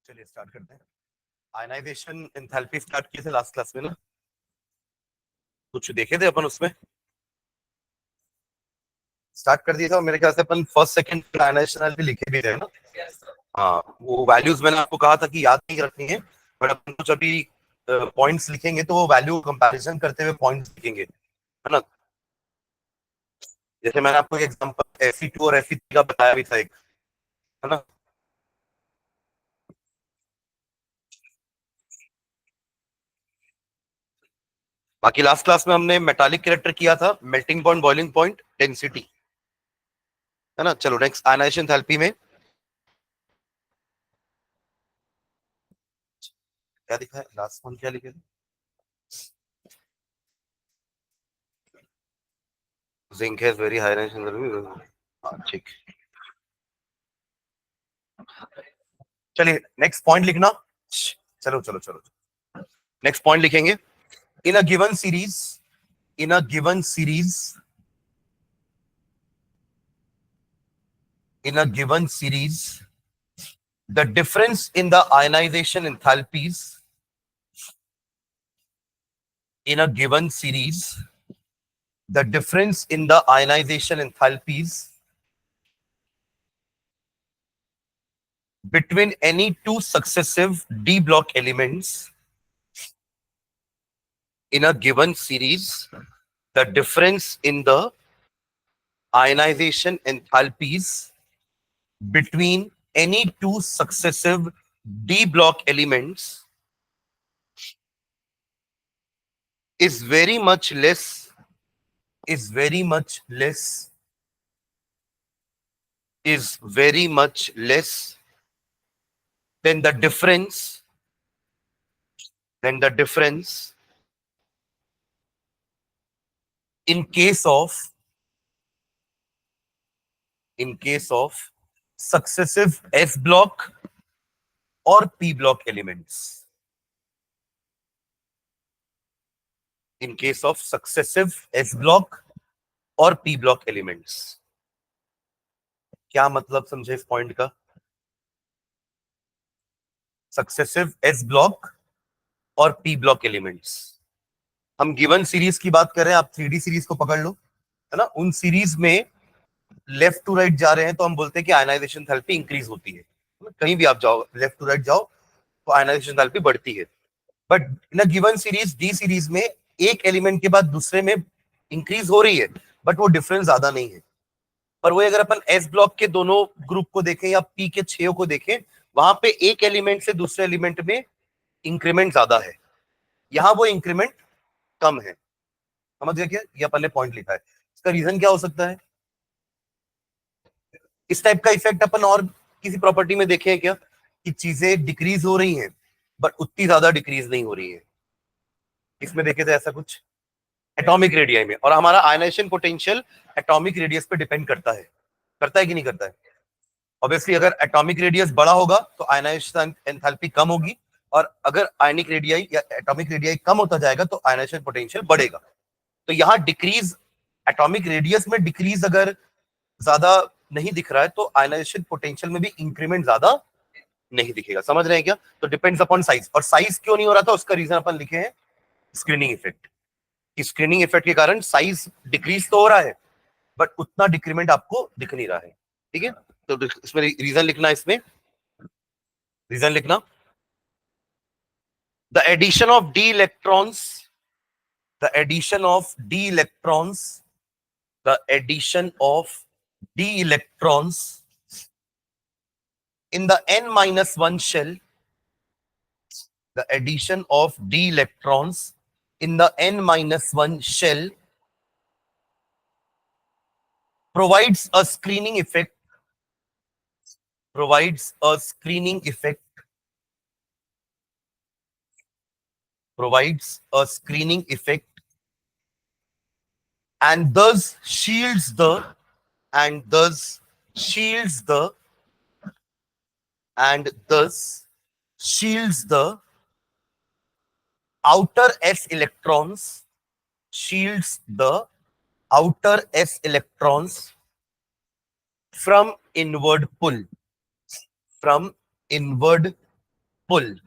चलिए स्टार्ट करते हैं। आयनाइजेशन एंथैल्पी स्टार्ट किए थे लास्ट क्लास में ना, कुछ देखे थे अपन उसमें, स्टार्ट कर दिया था। मेरे ख्याल से अपन फर्स्ट सेकंड आयनाइजेशन भी लिखे भी थे ना। हाँ, वो वैल्यूज मैंने आपको कहा था कि याद नहीं रखनी है, बट अपन कुछ अभी पॉइंट्स लिखेंगे तो वो वैल्यू कंपैरिजन करते हुए पॉइंट्स लिखेंगे, है ना। जैसे मैंने आपको एग्जांपल Fe2 और Fe3 का बताया भी था एक, है ना। बाकी लास्ट क्लास में हमने मेटालिक कैरेक्टर किया था, melting point, boiling point, density, है ना। चलो नेक्स्ट आयनाइजेशन एंथैल्पी में क्या दिखा है, लास्ट वन क्या लिखे थे? Zinc has very high ionization. हाँ ठीक। चलिए नेक्स्ट पॉइंट लिखना। चलो चलो चलो, नेक्स्ट पॉइंट लिखेंगे। In a given series, in a given series, in a given series, the difference in the ionization enthalpies in a given series, the difference in the ionization enthalpies between any two successive d block elements in a given series, the difference in the ionization enthalpies between any two successive d block elements is very much less, is very much less, is very much less than the difference, than the difference in case of, in case of successive S block or P block elements. In case of successive S block और P block elements. क्या मतलब समझे इस point का? Successive S block और P block elements. हम given series की बात कर रहे हैं, आप 3D सीरीज को पकड़ लो, है ना। उन सीरीज में लेफ्ट टू राइट जा रहे हैं तो हम बोलते हैं कि आयनाइजेशन एंथैल्पी इंक्रीज होती है। कहीं भी आप जाओ, लेफ्ट टू राइट जाओ तो आयनाइजेशन एंथैल्पी बढ़ती है। But in a given series, D series में एक एलिमेंट के बाद दूसरे में इंक्रीज हो रही है, बट वो डिफरेंस ज्यादा नहीं है। पर वो अगर अपन एस ब्लॉक के दोनों ग्रुप को देखें या पी के 6 को देखें, वहां पे एक एलिमेंट से दूसरे एलिमेंट में इंक्रीमेंट ज्यादा है, यहां वो इंक्रीमेंट कम है। समझ गया क्या? ये अपन ने पॉइंट लिखा है। इसका रीजन क्या हो सकता है? इस टाइप का इफेक्ट अपन और किसी प्रॉपर्टी में देखे हैं क्या, कि चीजें डिक्रीज हो रही हैं बट उतनी ज्यादा डिक्रीज नहीं हो रही है? इसमें देखे थे ऐसा कुछ एटॉमिक रेडियस में। और हमारा आयनाइजेशन पोटेंशियल एटॉमिक रेडियस पे डिपेंड करता है कि नहीं करता है? ऑब्वियसली अगर एटॉमिक रेडियस बड़ा होगा तो आयनाइजेशन एंथैल्पी कम होगी, और अगर आयनिक रेडियाई या एटॉमिक रेडियाई कम होता जाएगा तो आयनाइजेशन पोटेंशियल बढ़ेगा। तो यहाँ डिक्रीज, एटॉमिक रेडियस में डिक्रीज अगर ज्यादा नहीं दिख रहा है तो आयनाइजेशन पोटेंशियल में भी इंक्रीमेंट ज्यादा नहीं दिखेगा। समझ रहे हैं क्या? तो डिपेंड्स अपॉन साइज। और साइज क्यों नहीं हो रहा था उसका रीजन अपन लिखे हैं, स्क्रीनिंग इफेक्ट। स्क्रीनिंग इफेक्ट के कारण साइज डिक्रीज तो हो रहा है बट उतना डिक्रीमेंट आपको दिख नहीं रहा है। ठीक है, तो इसमें रीजन लिखना, इसमें रीजन लिखना। The addition of d electrons, the addition of d electrons, the addition of d electrons in the n-1 shell, the addition of d electrons in the n-1 shell provides a screening effect, provides a screening effect, provides a screening effect, and thus shields the, and thus shields the, and thus shields the outer s electrons, shields the outer s electrons from inward pull, from inward pull,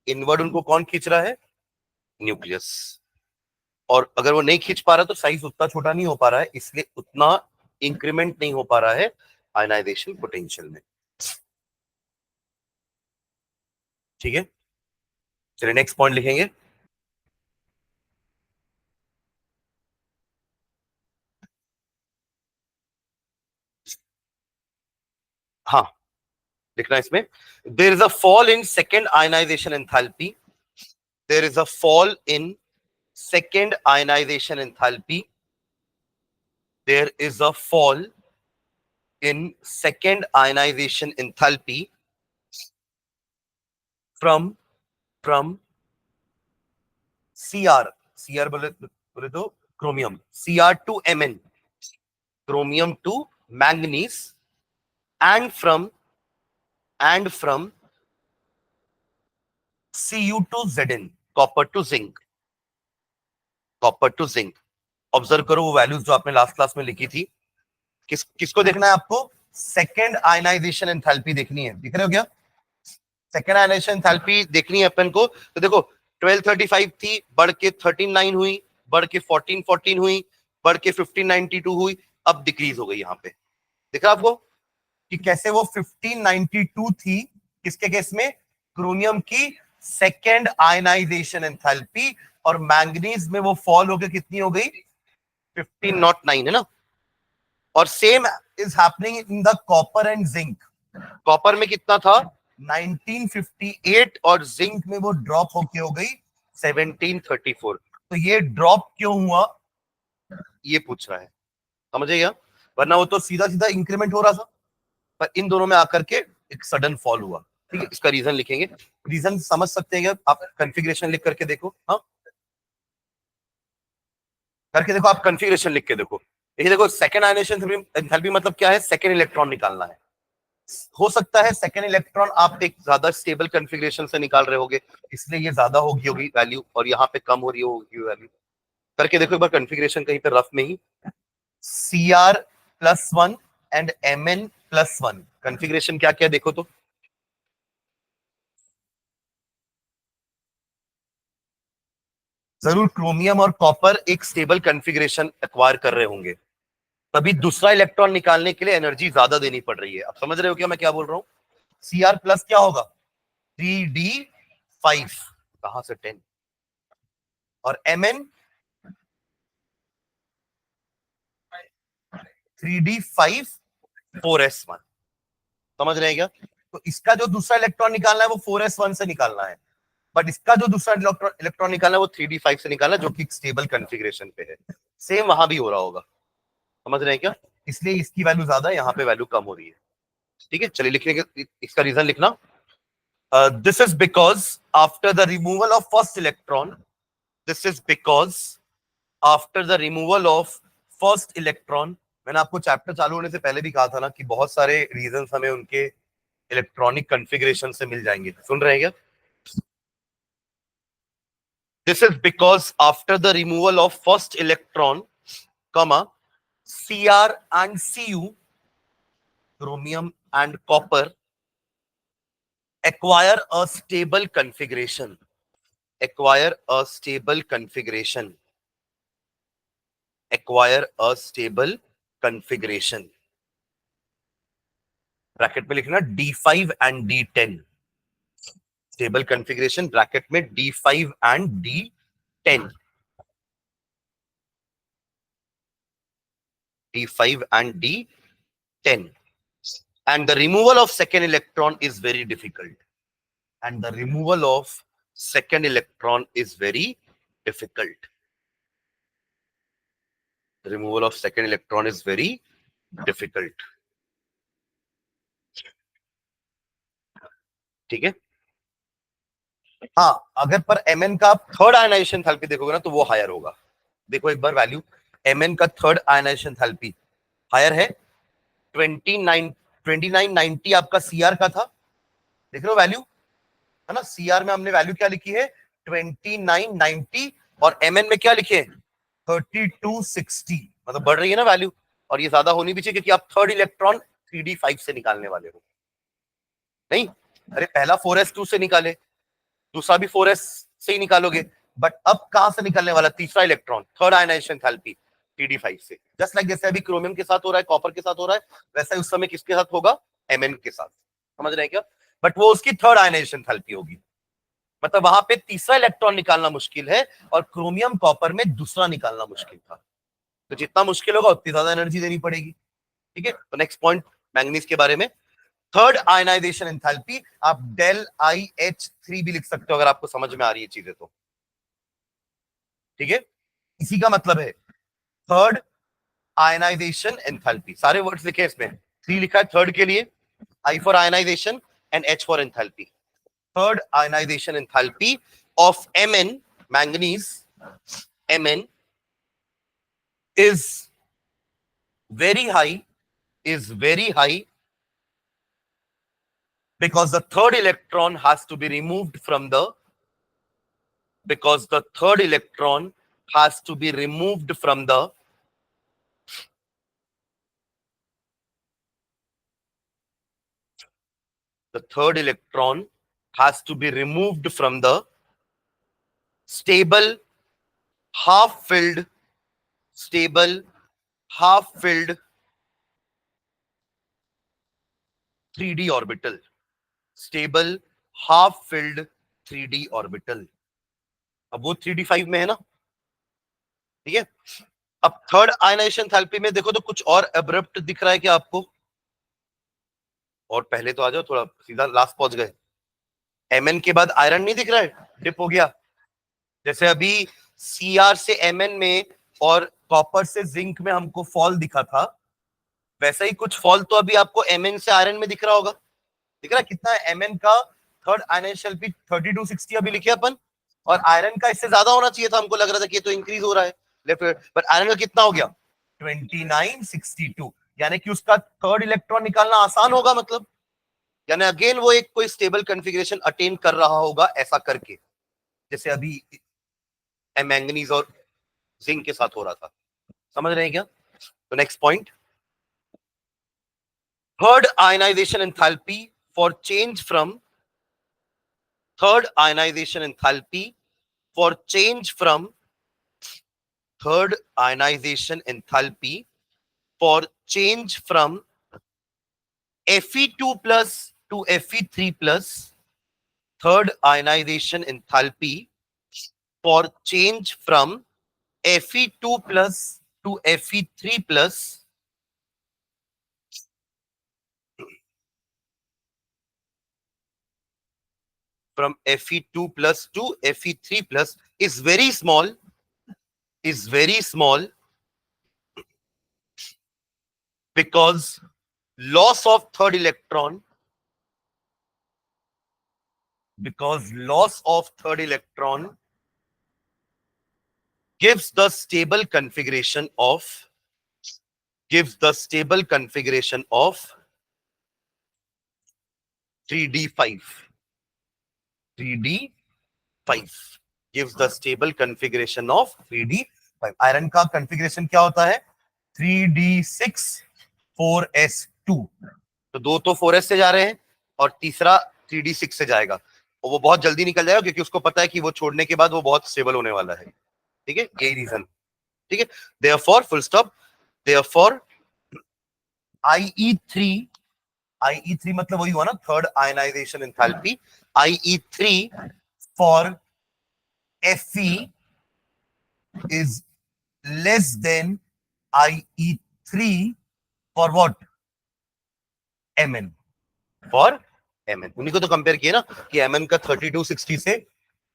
inward उनको कौन खींच रहा है? Nucleus. और अगर वो नहीं खींच पा रहा तो साइज उतना छोटा नहीं हो पा रहा है, इसलिए उतना इंक्रीमेंट नहीं हो पा रहा है आयनाइजेशन पोटेंशियल में। ठीक है, चलिए नेक्स्ट पॉइंट लिखेंगे। हाँ, लिखना इसमें, there is a fall in second ionization enthalpy, there is a fall in second ionization enthalpy, there is a fall in second ionization enthalpy from Cr बोले तो chromium, Cr to Mn, chromium to manganese, and from Cu to Zn, copper to zinc, copper to zinc। Observe करो वो values जो आपने last class में लिखी थी, किसको देखना है आपको? सेकेंड आयनाइजेशन एंथैल्पी देखनी है, दिख रहे हो क्या? सेकेंड आयनाइजेशन एंथैल्पी देखनी है अपन को। तो देखो 1235 थी, बढ़ के 1309 हुई, बढ़ के 1414 हुई, बढ़ के 1592 हुई, अब डिक्रीज हो गई। यहाँ पे दिख रहा आपको कि कैसे वो 1592 थी किसके केस में? क्रोमियम की सेकेंड आयनाइजेशन एंथैल्पी, और मैंगनीज में वो फॉल होकर कितनी हो गई? 1509 है ना। और same is happening in the copper and zinc. Copper में कितना था? 1958, और जिंक में वो ड्रॉप होके हो गई 1734। तो ये ड्रॉप क्यों हुआ, ये पूछ रहा है, समझिएगा, वरना वो तो सीधा सीधा इंक्रीमेंट हो रहा था, पर इन दोनों में आकर के एक सडन फॉल हुआ। ठीक है, इसका रीजन लिखेंगे। रीजन समझ सकते हैं आप, कंफिग्रेशन लिख करके देखो। हाँ, करके देखो, आप कंफिग्रेशन लिख के देखो। ये देखो, सेकंड आयनाइजेशन एंथैल्पी मतलब क्या है? सेकंड इलेक्ट्रॉन निकालना है। हो सकता है सेकेंड इलेक्ट्रॉन आप एक ज्यादा स्टेबल कॉन्फ़िगरेशन से निकाल रहे होगे, इसलिए ये ज्यादा होगी वैल्यू, और यहाँ पे कम हो रही होगी वैल्यू। करके देखो एक बार कॉन्फ़िगरेशन कहीं पे रफ में ही, Cr+1 एंड Mn+1 कॉन्फ़िगरेशन क्या क्या देखो तो। जरूर क्रोमियम और कॉपर एक स्टेबल कॉन्फ़िगरेशन एक्वायर कर रहे होंगे, तभी दूसरा इलेक्ट्रॉन निकालने के लिए एनर्जी ज्यादा देनी पड़ रही है। आप समझ रहे हो क्या मैं क्या बोल रहा हूँ? Cr+ क्या होगा? 3d5, कहां से 10, और Mn 3d5 4s1। समझ रहे हैं क्या? तो इसका जो दूसरा इलेक्ट्रॉन निकालना है वो 4s1 से निकालना है, बट इसका जो दूसरा इलेक्ट्रॉन निकालना है वो 3d5 से निकालना है, जो कि स्टेबल कॉन्फ़िगरेशन पे है। सेम वहां भी हो रहा होगा, समझ रहे हैं क्या? इसलिए इसकी वैल्यू ज्यादा है, यहाँ पे वैल्यू कम हो रही है। ठीक है, चलिए लिखने के इसका रीजन लिखना। This is because after the removal of first electron, this is because after the removal of first electron. मैंने आपको चैप्टर चालू होने से पहले भी कहा था ना कि बहुत सारे रीजंस हमें उनके इलेक्ट्रॉनिक कॉन्फ़िगरेशन से मिल जाएंगे, सुन रहे हैं क्या? This is because after the removal of first electron, comma, Cr and Cu, chromium and copper, acquire a stable configuration, acquire a stable configuration, acquire a stable configuration। Bracket में लिखना D5 and D10, stable configuration, bracket में D5 and D10, D5 and D10। And the removal of second electron is very difficult, and the removal of second electron is very difficult, the removal of second electron is very difficult। ठीक है, हाँ, अगर पर Mn का आप third ionization enthalpy देखोगे ना तो वो हायर होगा। देखो एक बार वैल्यू, Mn का थर्ड आयनाइजेशन एंथैल्पी हायर है 2990 आपका Cr का था, देख रहे हो वैल्यू है ना। Cr में हमने वैल्यू क्या लिखी है? 2990, और Mn में क्या लिखे? 3260, मतलब बढ़ रही है ना वैल्यू, और ये ज्यादा होनी भी चाहिए क्योंकि आप थर्ड इलेक्ट्रॉन 3d5 से निकालने वाले हो। नहीं, अरे पहला 4s2 से निकाले, दूसरा भी 4s से ही निकालोगे, बट अब कहां से निकलने वाला तीसरा electron, third ionization enthalpy Td5 से। जस्ट लाइक जैसे अभी क्रोमियम के साथ हो रहा है, कॉपर के साथ हो रहा है, वैसा ही उस समय किसके साथ होगा, Mn के साथ। समझ रहे हैं क्या? बट वो उसकी थर्ड आयनाइजेशन एंथैल्पी होगी, मतलब वहां पे तीसरा इलेक्ट्रॉन निकालना मुश्किल है और क्रोमियम कॉपर में दूसरा निकालना मुश्किल था। तो जितना मुश्किल होगा उतनी ज्यादा एनर्जी देनी पड़ेगी। ठीक है, तो नेक्स्ट पॉइंट मैंगनीज के बारे में, थर्ड आयनाइजेशन एंथैल्पी, आप डेल IH3 भी लिख सकते हो अगर आपको समझ में आ रही है चीजें तो। ठीक है, इसी का मतलब है थर्ड आयनाइजेशन एंथैल्पी, सारे वर्ड्स लिखे इसमें, 3 लिखा है थर्ड के लिए, I for ionization and H for enthalpy. Third ionization enthalpy of Mn, manganese, Mn is very high because the third electron has to be removed from the third electron has to be removed from the stable half-filled 3d orbital, stable half-filled 3d orbital। अब वो 3d5 में है ना, ठीक है। अब third ionization enthalpy में देखो तो कुछ और अब्रप्ट दिख रहा है क्या आपको, और पहले तो आ जाओ, थोड़ा सीधा लास्ट पहुंच गए। Mn के बाद आयरन नहीं दिख रहा है, डिप हो गया। जैसे अभी Cr से Mn में और कॉपर से जिंक में हमको फॉल दिखा था, वैसा ही कुछ फॉल तो अभी आपको Mn से आयरन में दिख रहा होगा। दिख रहा है कितना है Mn का थर्ड आयनाइजेशन एंथैल्पी 3260 अभी लिखे अपन, और आयरन का इससे ज्यादा होना चाहिए था, हमको लग रहा था कि ये तो इंक्रीज हो रहा है लेफ्ट, बट आयरन का कितना हो गया 2962, यानी कि उसका थर्ड इलेक्ट्रॉन निकालना आसान होगा, मतलब यानी अगेन वो एक कोई स्टेबल कॉन्फ़िगरेशन अटेन कर रहा होगा ऐसा करके, जैसे अभी मैंगनीज और जिंक के साथ हो रहा था। समझ रहे हैं क्या? तो next point, third ionization enthalpy for change from third ionization enthalpy for change from third ionization enthalpy for change from Fe2 plus to Fe3 plus, third ionization enthalpy for change from Fe2 plus to Fe3 plus from Fe2 plus to Fe3 plus is very small, because loss of third electron gives the stable configuration of 3d5 gives the stable configuration of 3d5। Iron का configuration क्या होता है 3d6 4s2, तो दो तो 4s से जा रहे हैं और तीसरा 3d6 से जाएगा, और वो बहुत जल्दी निकल जाएगा क्योंकि उसको पता है कि वो छोड़ने के बाद वो बहुत स्टेबल होने वाला है। ठीक है, यही रीजन। ठीक है, therefore full stop, therefore IE3 मतलब वही हुआ ना third ionization enthalpy, IE3 for Fe is less than IE3 for what? Mn, for Mn। उन्हीं को तो कंपेयर किया ना कि Mn का 3260 से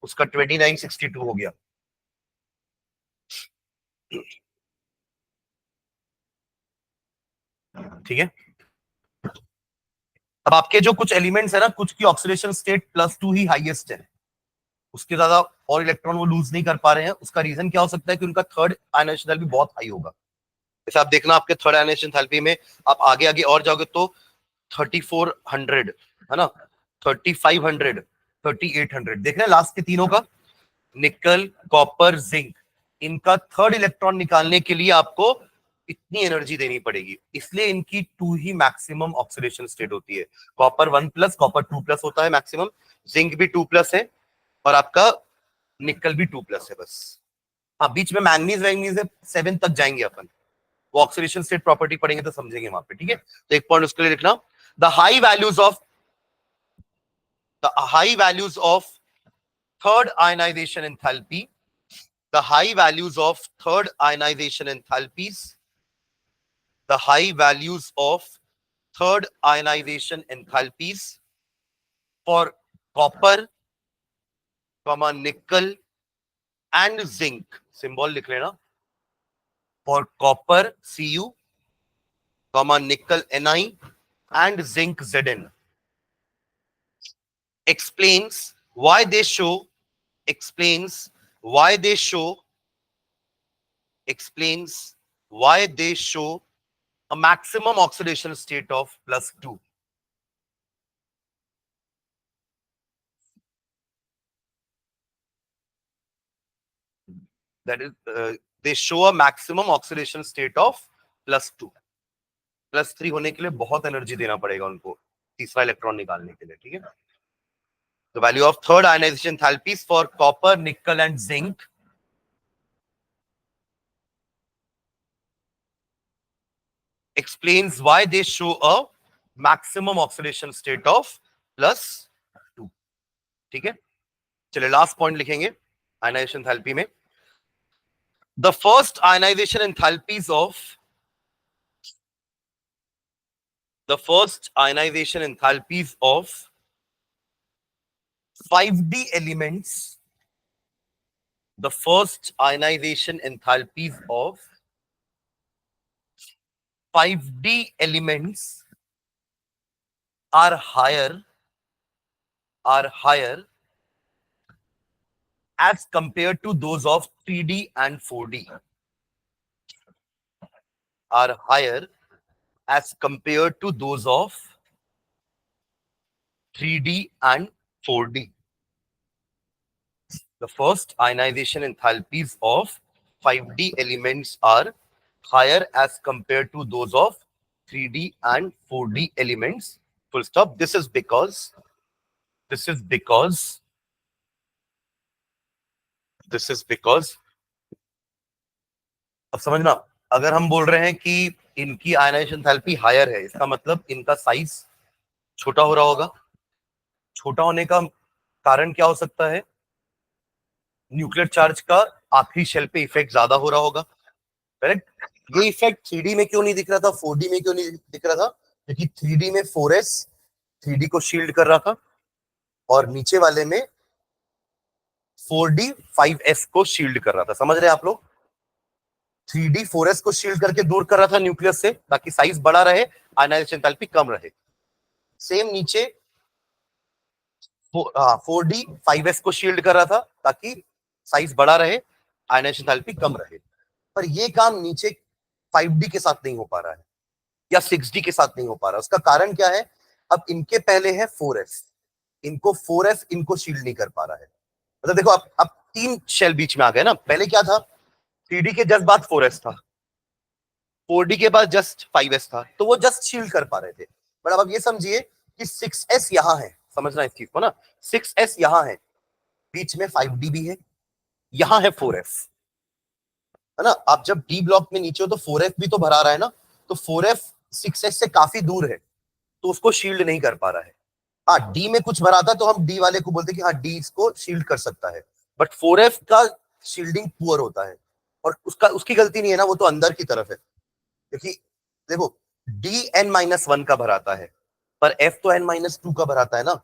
उसका 2962 हो गया। ठीक है, अब आपके जो कुछ एलिमेंट्स है ना, कुछ की ऑक्सीडेशन स्टेट +2 ही हाईएस्ट है, उसके ज्यादा और इलेक्ट्रॉन वो लूज नहीं कर पा रहे हैं। उसका रीजन क्या हो सकता है कि उनका थर्ड आयनाइजेशन एंथैल्पी बहुत हाई होगा। जैसे आप देखना आपके थर्ड आयनाइजेशन एंथैल्पी में आप आगे आगे और जाओगे तो 3400 है ना, 3500, 3800, देख रहे हैं लास्ट के तीनों का, निकल कॉपर जिंक, इनका थर्ड इलेक्ट्रॉन निकालने के लिए आपको इतनी एनर्जी देनी पड़ेगी, इसलिए इनकी 2 ही मैक्सिमम ऑक्सीडेशन स्टेट होती है। कॉपर 1+, कॉपर 2+ होता है मैक्सिमम, जिंक भी 2+ है, और आपका निकल भी 2+ है बस। हाँ, बीच में मैंगनीज वैंगनीज है, 7 तक जाएंगे अपन, वो ऑक्सीडेशन स्टेट प्रॉपर्टी पढ़ेंगे तो समझेंगे वहां पे, ठीक है। तो एक पॉइंट उसके लिए लिखना, the high values of third ionization enthalpy, the high values of third ionization enthalpies, the high values of third ionization enthalpies for copper, nickel and zinc, symbol लिख लेना, for copper Cu, nickel Ni and zinc Zn, explains why they show explains why they show a maximum oxidation state of +2. That is, they show a maximum oxidation state of +2. +3 होने के लिए बहुत energy देना पड़ेगा उनको तीसरा electron निकालने के लिए, ठीक है। The value of third ionization enthalpies for copper, nickel and zinc explains why they show a maximum oxidation state of +2, ठीक है। चलिए लास्ट पॉइंट लिखेंगे आयनाइजेशन एंथैल्पी में। The first ionization enthalpies of 5D elements, the first ionization enthalpies of 5D elements are higher as compared to those of 3D and 4D, are higher as compared to those of 3D and 4D. The first ionization enthalpies of 5D elements are higher as compared to those of 3D and 4D elements. Full stop. This is because अब समझना, अगर हम बोल रहे हैं कि इनकी ionization enthalpy higher है, इसका मतलब इनका साइज छोटा हो रहा होगा। छोटा होने का कारण क्या हो सकता है? न्यूक्लियर चार्ज का आखिरी शेल पे इफेक्ट ज्यादा हो रहा होगा, करेक्ट। ये इफेक्ट 3D में क्यों नहीं दिख रहा था, 4D में क्यों नहीं दिख रहा था? क्योंकि 3D में 4s 3D को शील्ड कर रहा था, और नीचे वाले में 4D 5s को शील्ड कर रहा था। समझ रहे हैं आप लोग? 3D 4s को शील्ड करके दूर कर रहा था न्यूक्लियस से, ताकि साइज बड़ा रहे, आयनाइजेशन एंथैल्पी कम रहे। सेम नीचे 4D 5s को शील्ड कर रहा था ताकि साइज बड़ा रहे, आयनाइजेशन एंथैल्पी कम रहे। पर ये काम नीचे 5D के साथ नहीं हो पा रहा है, या 6D के साथ नहीं हो पा रहा। उसका कारण क्या है? अब इनके पहले है 4s, इनको 4s इनको शील्ड नहीं कर पा रहा है। मतलब देखो, अब 3 शेल बीच में आ गए ना। पहले क्या था? 3D के जस्ट बाद 4s था, 4D के बाद जस्ट 5s था, तो वो जस्ट शील्ड कर पा रहे थे। बट अब ये समझिए कि 6s यहां है, समझना इस चीज को ना। 6s यहां है, बीच में 5D भी है, यहां है 4f, है ना। आप जब D ब्लॉक में नीचे हो तो 4f भी तो भरा रहा है ना, तो 4f 6s से काफी दूर है, तो उसको शील्ड नहीं कर पा रहा है। हाँ, D में कुछ भरा था तो हम D वाले को बोलते कि हाँ D इसको शील्ड कर सकता है, बट 4f का शील्डिंग पुअर होता है, और उसकी गलती नहीं है ना, वो तो अंदर की तरफ है। क्योंकि देखो, D n-1 का भराता है, पर F तो n-2 का भराता है ना।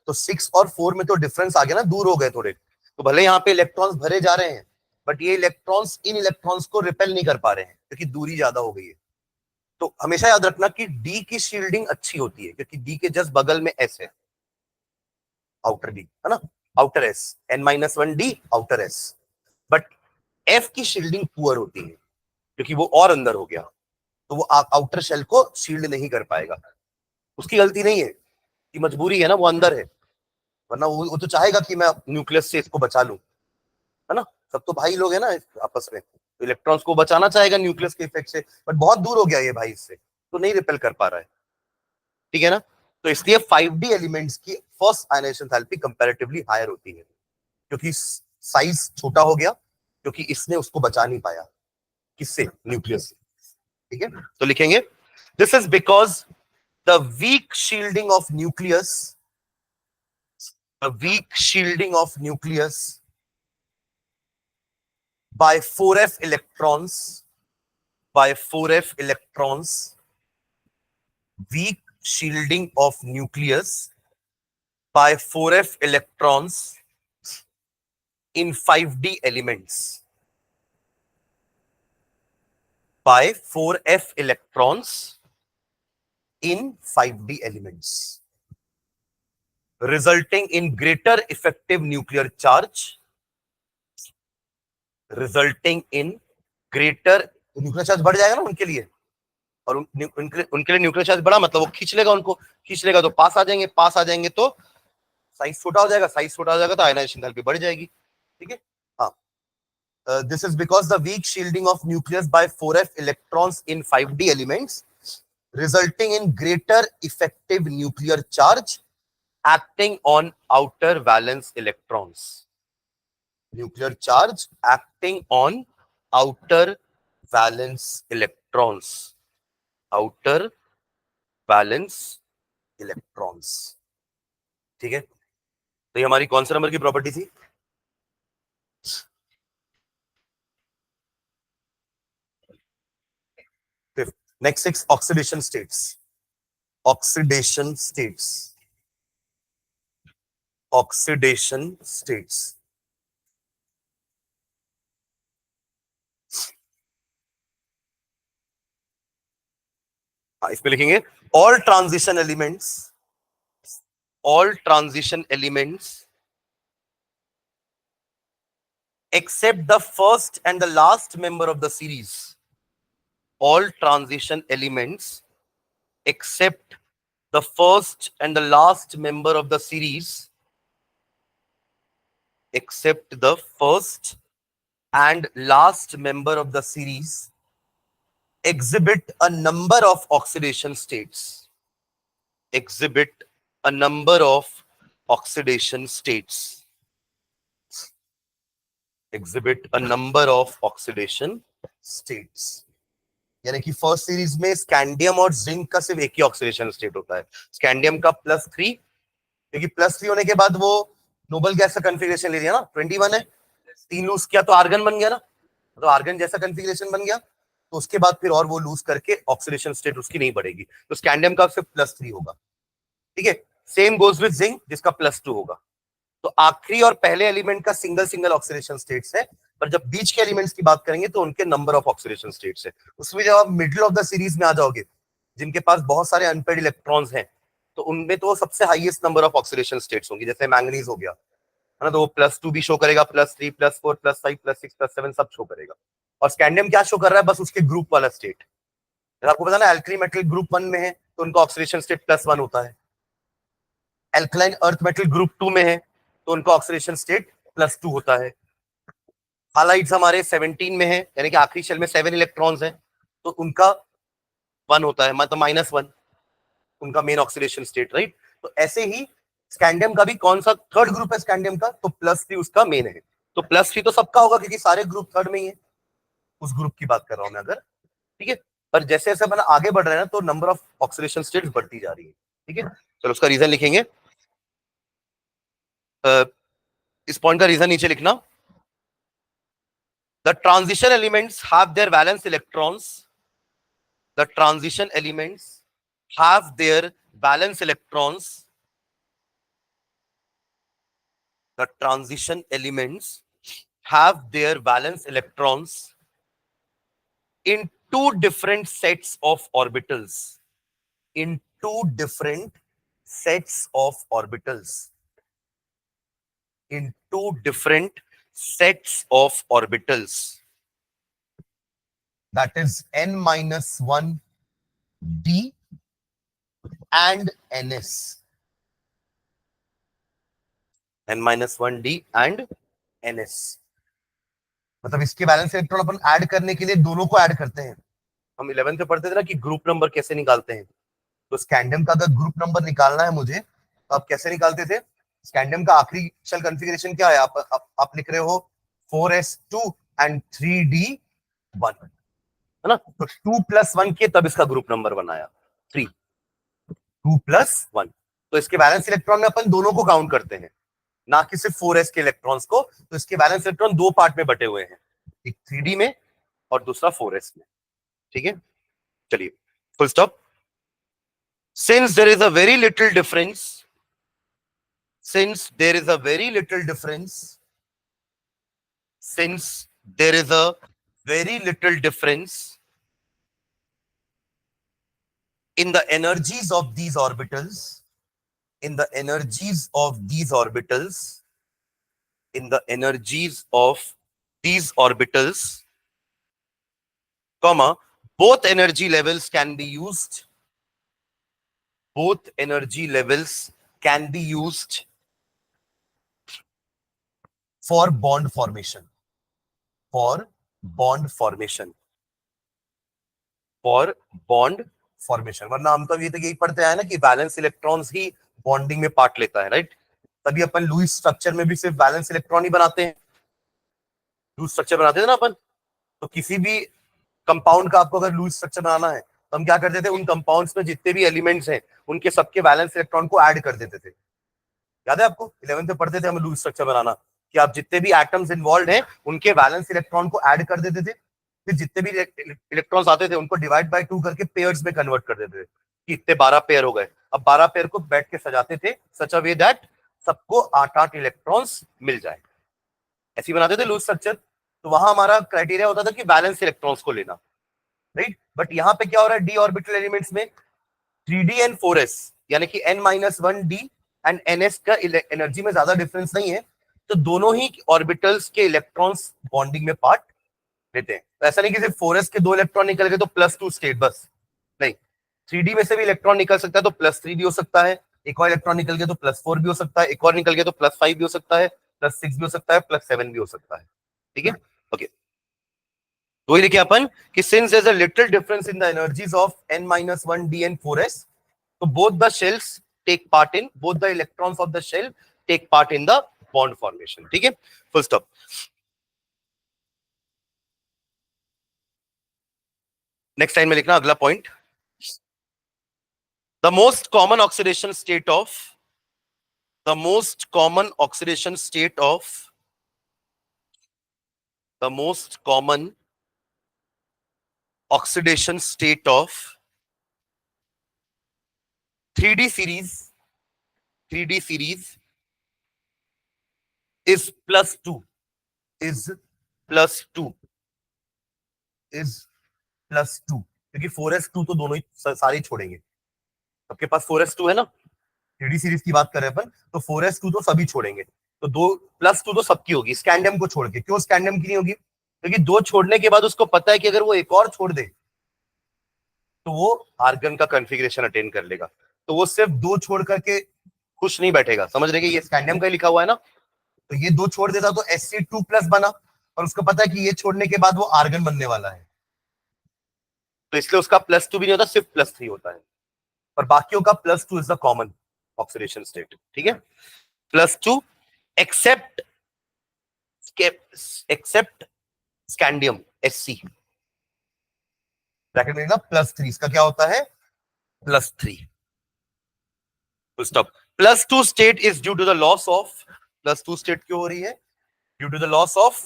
तो 6 और 4 में तो डिफरेंस आ गया ना, दूर हो गए थोड़े। तो भले यहाँ पे इलेक्ट्रॉन्स भरे जा रहे हैं, बट ये इलेक्ट्रॉन्स इन इलेक्ट्रॉन्स को रिपेल नहीं कर पा रहे हैं, क्योंकि दूरी ज्यादा हो गई है। तो हमेशा याद रखना कि D की शील्डिंग अच्छी होती है, क्योंकि D के जस्ट बगल में S है, आउटर D, है ना, outer S, n-1D outer S। But F की शील्डिंग पुअर होती है, क्योंकि वो और अंदर हो गया, तो वो आउटर शेल को शील्ड नहीं कर पाएगा। उसकी गलती नहीं है, कि मजबूरी है ना, वो अंदर है, वरना वो तो चाहेगा कि मैं न्यूक्लियस से इसको बचा लूं, है ना। सब तो भाई लोग है ना आपस में, तो इलेक्ट्रॉन्स को बचाना चाहेगा न्यूक्लियस के इफेक्ट से, बट बहुत दूर हो गया ये भाई इससे, तो नहीं रिपेल कर पा रहा है, ठीक है ना। तो इसलिए 5D एलिमेंट्स की first ionization enthalpy comparatively higher होती है, क्योंकि साइज छोटा हो गया, क्योंकि इसने उसको बचा नहीं पाया, किससे, न्यूक्लियस से, ठीक है। तो लिखेंगे this is because the weak shielding of nucleus, the weak shielding of nucleus by 4f electrons, by 4f electrons, weak shielding of nucleus by 4f electrons in 5D elements, by 4f electrons in 5D elements, resulting in greater effective nuclear charge, resulting in greater, nuclear charge बढ़ जाएगा ना उनके लिए, और उनके लिए nuclear charge बड़ा मतलब वो खींच लेगा, उनको खींच लेगा तो पास आ जाएंगे, पास आ जाएंगे तो साइज छोटा हो जाएगा, साइज छोटा हो जाएगा तो आयनाइजेशन एंथैल्पी बढ़ जाएगी, ठीक है। हाँ, this is because the weak shielding of nucleus by 4f electrons in 5D elements, resulting in greater effective nuclear charge acting on outer valence electrons. Nuclear charge acting on outer valence electrons. Outer valence electrons. ठीक है, तो ये हमारी कौन से number की property थी? Fifth. Next 6 oxidation states. Oxidation states. Oxidation states. इसमें लिखेंगे all transition elements, all transition elements except the first and the last member of the series. All transition elements except the first and the last member of the series, except the first and last member of the series, exhibit a number of oxidation states. Exhibit a number of oxidation states. Exhibit a number of oxidation states. यानी कि first series में scandium और zinc का सिर्फ एक ही oxidation state होता है, scandium का +3, क्योंकि +3 होने के बाद वो नोबल गैस का कॉन्फ़िगरेशन ले लिया ना, 21 है, 3 लूज किया तो आर्गन बन गया ना, तो आर्गन जैसा कॉन्फ़िगरेशन बन गया, तो उसके बाद फिर और वो लूज करके ऑक्सीडेशन स्टेट उसकी नहीं बढ़ेगी, तो स्कैंडियम का सिर्फ +3 होगा, ठीक है। सेम गोज विद जिंक जिसका +2 होगा। तो आखिरी और पहले एलिमेंट का सिंगल सिंगल ऑक्सीडेशन स्टेट्स है, पर जब बीच के एलिमेंट्स की बात करेंगे तो उनके नंबर ऑफ ऑक्सीडेशन स्टेट्स है। उसमें जब आप मिडिल ऑफ द सीरीज में आ जाओगे, जिनके पास बहुत सारे अनपेड इलेक्ट्रॉन्स हैं, तो उनमें तो सबसे highest number of oxidation states होंगी, जैसे मैंगनीज हो गया है ना, तो वो +2 भी शो करेगा, +3 +4 +5 +6 +7 सब शो करेगा। और स्कैंडियम क्या शो कर रहा है, बस उसके ग्रुप वाला स्टेट। आपको पता ना एल्कली मेटल ग्रुप 1 में है तो उनका ऑक्सीडेशन स्टेट +1 होता है, एल्कलाइन अर्थ मेटल ग्रुप 2 में है तो उनका ऑक्सीडेशन स्टेट +2 होता है। हालाइड्स हमारे 17 में है, यानी कि आखिरी शेल में 7 इलेक्ट्रॉन्स हैं, तो उनका 1 होता है, मतलब -1 उनका मेन ऑक्सीडेशन स्टेट, राइट। तो ऐसे ही स्कैंडियम का भी कौन सा थर्ड ग्रुप है स्कैंडियम का, तो +3 उसका मेन है, तो +3 तो सबका होगा क्योंकि सारे ग्रुप थर्ड में ही है, उस ग्रुप की बात कर रहा हूं मैं अगर, ठीक है। पर जैसे जैसे अपन आगे बढ़ रहे हैं ना, तो नंबर ऑफ ऑक्सीडेशन स्टेट्स बढ़ती जा रही है, ठीक है। चलो उसका रीजन लिखेंगे, इस पॉइंट का रीजन नीचे लिखना। The transition elements have their valence electrons. The transition elements have their valence electrons. The transition elements have their valence electrons in two different sets of orbitals. In two different sets of orbitals. In two different sets of orbitals. That is n-1 d and ns. n-1 d and ns. मतलब इसके valence electron अपन add करने के लिए दोनों को add करते हैं। हम 11th में पढ़ते थे ना कि ग्रुप नंबर कैसे निकालते हैं। तो स्कैंडियम का अगर ग्रुप नंबर निकालना है मुझे, तो आप कैसे निकालते थे? स्कैंडियम का आखिरी शेल कॉन्फ़िगरेशन क्या है? आप लिख रहे हो 4s2 एंड 3d1, है ना? तो 2+1 के तब इसका ग्रुप नंबर बनाया 3, 2+1। तो इसके वैलेंस इलेक्ट्रॉन में अपन दोनों को काउंट करते हैं, ना कि सिर्फ 4s के इलेक्ट्रॉन्स को। तो इसके वैलेंस इलेक्ट्रॉन दो पार्ट में बटे हुए हैं, एक 3d में और दूसरा 4s में। ठीक है, चलिए full stop. Since there is a very little difference, since there is a very little difference, since there is a very little difference in the energies of these orbitals, in the energies of these orbitals, in the energies of these orbitals, comma, both energy levels can be used, both energy levels can be used for bond formation, for bond formation, for bond formation। वरना हम तो ये तो यही पढ़ते आए ना कि वैलेंस इलेक्ट्रॉन्स ही बॉन्डिंग में पार्ट लेता है, राइट? तभी अपन लुईस स्ट्रक्चर में भी सिर्फ वैलेंस इलेक्ट्रॉन ही बनाते हैं, लुईस स्ट्रक्चर बनाते थे ना अपन। तो किसी भी कंपाउंड का आपको अगर लुईस स्ट्रक्चर बनाना है तो हम क्या करते थे? उन कंपाउंड्स में जितने भी एलिमेंट्स हैं उनके सबके वैलेंस इलेक्ट्रॉन को ऐड कर देते थे। याद है आपको? 11th में पढ़ते थे हम लुईस स्ट्रक्चर बनाना, कि आप जितने भी एटम्स इन्वॉल्व हैं उनके वैलेंस इलेक्ट्रॉन को ऐड कर देते थे, फिर जितने भी इलेक्ट्रॉन्स आते थे उनको डिवाइड बाय 2 करके पेयर्स में कन्वर्ट कर देते थे कि इतने 12 पेयर हो गए। अब 12 पेयर को बैठ के सजाते थे सच अ वे दैट सबको 8-8 इलेक्ट्रॉन्स मिल जाए, ऐसी बनाते थे लूज स्ट्रक्चर। तो वहां हमारा क्राइटेरिया होता था कि बैलेंस इलेक्ट्रॉन्स को लेना, राइट? बट यहाँ पे क्या हो रहा है? डी ऑर्बिटल एलिमेंट्स में 3d एंड 4s, यानी कि n-1d एंड ns का एनर्जी में ज्यादा डिफरेंस नहीं है, तो दोनों ही ऑर्बिटल्स के इलेक्ट्रॉन्स बॉन्डिंग में पार्ट लेते हैं। तो ऐसा नहीं कि सिर्फ 4s के 2 इलेक्ट्रॉन निकल गए तो +2 स्टेट बस, नहीं। 3d में से भी इलेक्ट्रॉन निकल सकता है तो +3 भी हो सकता है, एक और इलेक्ट्रॉन निकल गया तो +4 भी हो सकता है, एक और निकल गया तो +5 भी हो सकता है, +6 भी हो सकता है, +7 भी हो सकता है। ठीक है, ओके। तो वही लिखे अपन कि since there is a little difference in the energies of n-1d and 4s, so both the shells take part in, both the electrons of the shell take part in the bond formation। ठीक है, full stop. Next line में लिखना अगला point, the most common oxidation state of, the most common oxidation state of, the most common oxidation state of 3d series, 3d series is +2, is +2, is +2, क्योंकि 4s2 तो दोनों ही सारे छोड़ेंगे। सबके पास 4s2 है ना, 3d सीरीज की बात कर रहे हैं अपन, तो 4s2 तो सभी छोड़ेंगे, तो 2 +2 तो सबकी होगी, स्कैंडियम को छोड़ के। क्यों स्कैंडियम की नहीं होगी? क्योंकि 2 छोड़ने के बाद उसको पता है कि अगर वो एक और छोड़ दे तो वो आर्गन का कॉन्फ़िगरेशन अटेन कर लेगा, तो वो सिर्फ 2 छोड़ करके खुश नहीं बैठेगा। समझ रहे कि ये स्कैंडियम का लिखा हुआ है ना, तो ये 2 छोड़ देता तो Sc2+ बना, और उसको पता है कि ये छोड़ने के बाद वो आर्गन बनने वाला है, तो इसलिए उसका +2 भी नहीं होता, सिर्फ +3 होता है। और बाकियों का +2 is the common oxidation state. ठीक है, +2 except, except scandium Sc, bracket में +3, इसका क्या होता है? +3, full stop. +2 state is due to the loss of, +2 state क्यों हो रही है? Due to the loss of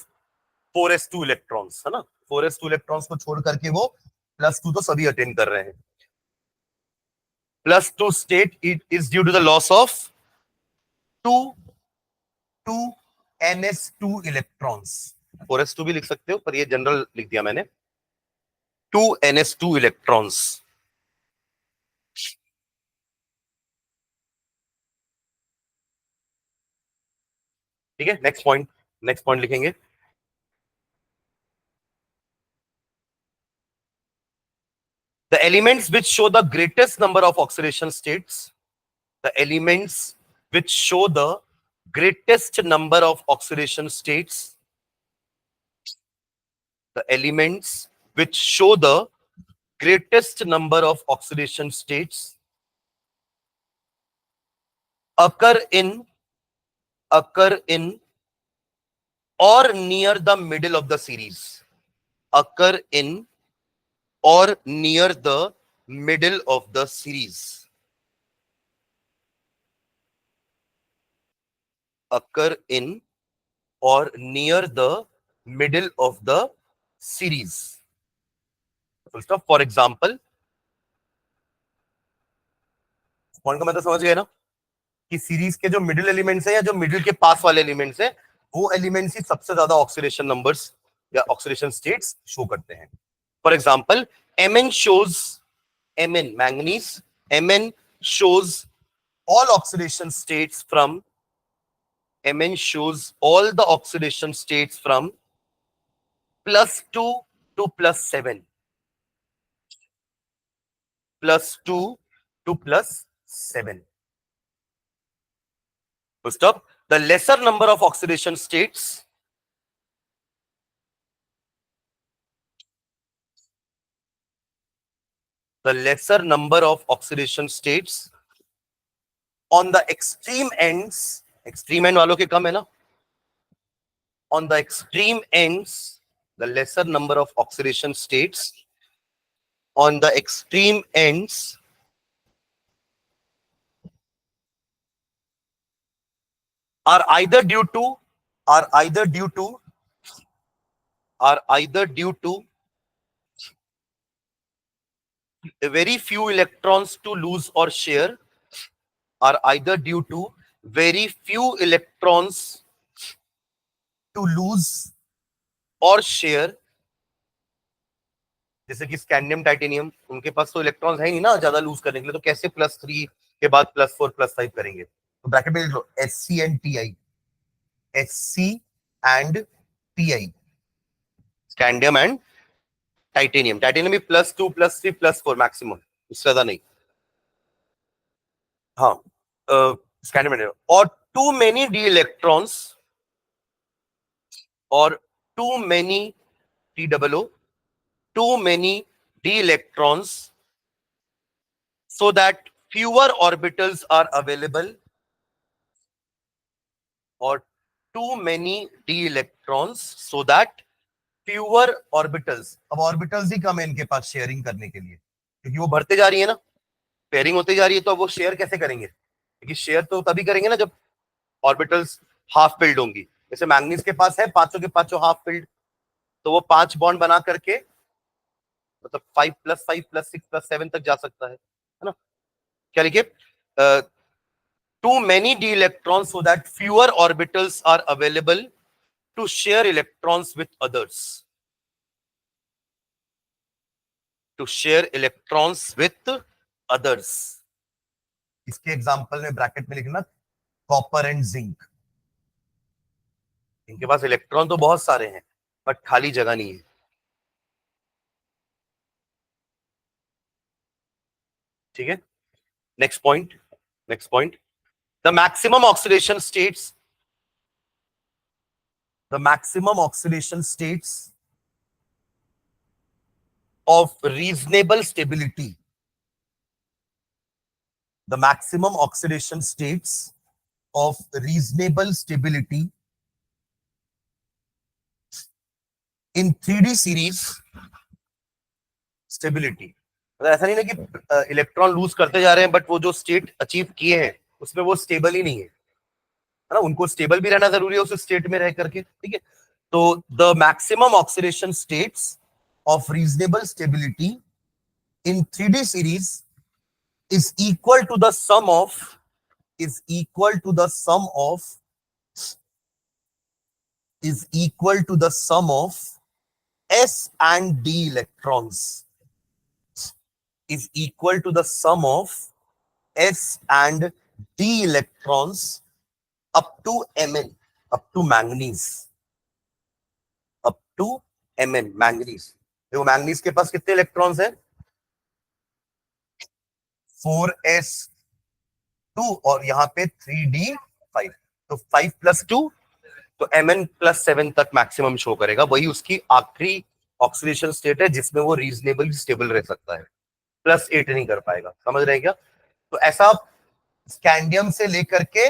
4s2 electrons, है ना? 4s2 इलेक्ट्रॉन्स को छोड़ करके वो +2 तो सभी अटेन कर रहे हैं। +2 state it is due to the loss of 2 ns2 electrons। 4s2 भी लिख सकते हो, पर ये जनरल लिख दिया मैंने, 2 ns2 electrons। ठीक है, नेक्स्ट पॉइंट, नेक्स्ट पॉइंट लिखेंगे, the elements which show the greatest number of oxidation states, the elements which show the greatest number of oxidation states the elements which show the greatest number of oxidation states occur in or near the middle of the series. Occur in or near the middle of the series. Occur in or near the middle of the series. Full stop. For example, point का मतलब समझ गए ना कि series के जो middle elements है या जो मिडिल के पास वाले एलिमेंट्स है वो एलिमेंट्स ही सबसे ज्यादा ऑक्सीडेशन नंबर्स या ऑक्सीडेशन स्टेट्स शो करते हैं. For example, Mn shows Mn manganese. Mn shows all oxidation states from Mn shows all the oxidation states from +2 to +7. +2 to +7. So stop. The lesser number of oxidation states on the extreme ends, extreme end वालों के कम है ना, on the extreme ends, the lesser number of oxidation states on the extreme ends are either due to very few electrons to lose or share, are either due to very few electrons to lose or share. जैसे कि scandium titanium, उनके पास तो electrons है नहीं ना ज्यादा loose करने के लिए, तो कैसे +3 के बाद +4 +5 करेंगे. तो ब्रैकेट में लिख लो Hc and Ti. Hc and Ti, scandium and titanium. Titanium भी +2 +3 +4 मैक्सिमम, इससे ज्यादा नहीं. हाँ, स्कैंडियम और टू मेनी डी इलेक्ट्रॉन्स और too many TOO, too many d electrons so that fewer orbitals are available, or too many d electrons so that fewer orbitals. अब orbitals ही कम है इनके पास शेयरिंग करने के लिए, क्योंकि वो बढ़ते जा रही है ना, पेयरिंग होती जा रही है, तो अब वो शेयर कैसे करेंगे? क्योंकि शेयर तो तभी करेंगे ना जब ऑर्बिटल्स हाफ फिल्ड होंगी. जैसे मैंगनीज के पास है पांचों के पांचों हाफ फिल्ड, तो वो 5 बॉन्ड बना करके मतलब 5 + 5 + 6 + 7 तक जा सकता है ना. क्या लिखे? Too many d electrons so that fewer orbitals are available to share electrons with others. To share electrons with others. इसके एग्जांपल में ब्रैकेट में लिखना कॉपर एंड जिंक. इनके पास इलेक्ट्रॉन तो बहुत सारे हैं बट खाली जगह नहीं है. ठीक है, next point. The maximum oxidation states of reasonable stability. The maximum oxidation states of reasonable stability in 3D series stability. मतलब ऐसा नहीं ना कि इलेक्ट्रॉन लूज करते जा रहे हैं बट वो जो स्टेट अचीव किए हैं उसमें वो स्टेबल ही नहीं है ना, उनको स्टेबल भी रहना जरूरी है उस स्टेट में रह करके. ठीक है, तो the maximum oxidation states of reasonable stability in 3D series is equal to the sum of S and D electrons. Is equal to the sum of S and D electrons up to Mn, up to manganese, up to Mn, manganese. देखो manganese के पास कितने electrons हैं? 4s2 और यहाँ पे 3d5, तो 5 + 2 तो Mn + 7 तक मैक्सिमम शो करेगा. वही उसकी आखिरी ऑक्सीडेशन स्टेट है जिसमें वो रीजनेबल स्टेबल रह सकता है, +8 नहीं कर पाएगा। समझ रहे हैं क्या? तो ऐसा स्कैंडियम से लेकर के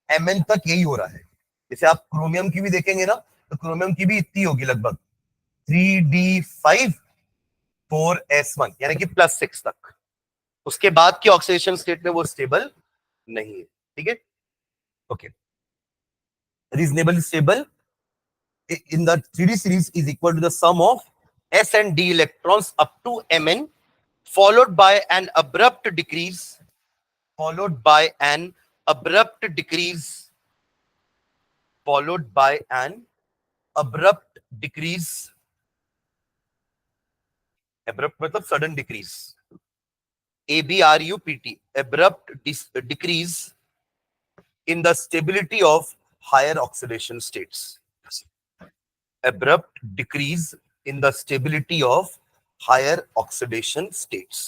Mn तक यही हो रहा है। जैसे आप क्रोमियम की भी देखेंगे ना, तो क्रोमियम की भी इतनी होगी लगभग 3d5 4s1, यानी कि +6 तक। उसके बाद की ऑक्सीडेशन स्टेट में वो स्टेबल नहीं है। ठीक है, okay. Reasonable stable in the 3D series is equal to the sum of s and d electrons up to Mn, followed by an abrupt decrease, followed by an abrupt decrease, followed by an abrupt decrease, abrupt मतलब sudden decrease, abrupt, abrupt decrease in the stability of higher oxidation states, abrupt decrease in the stability of higher oxidation states.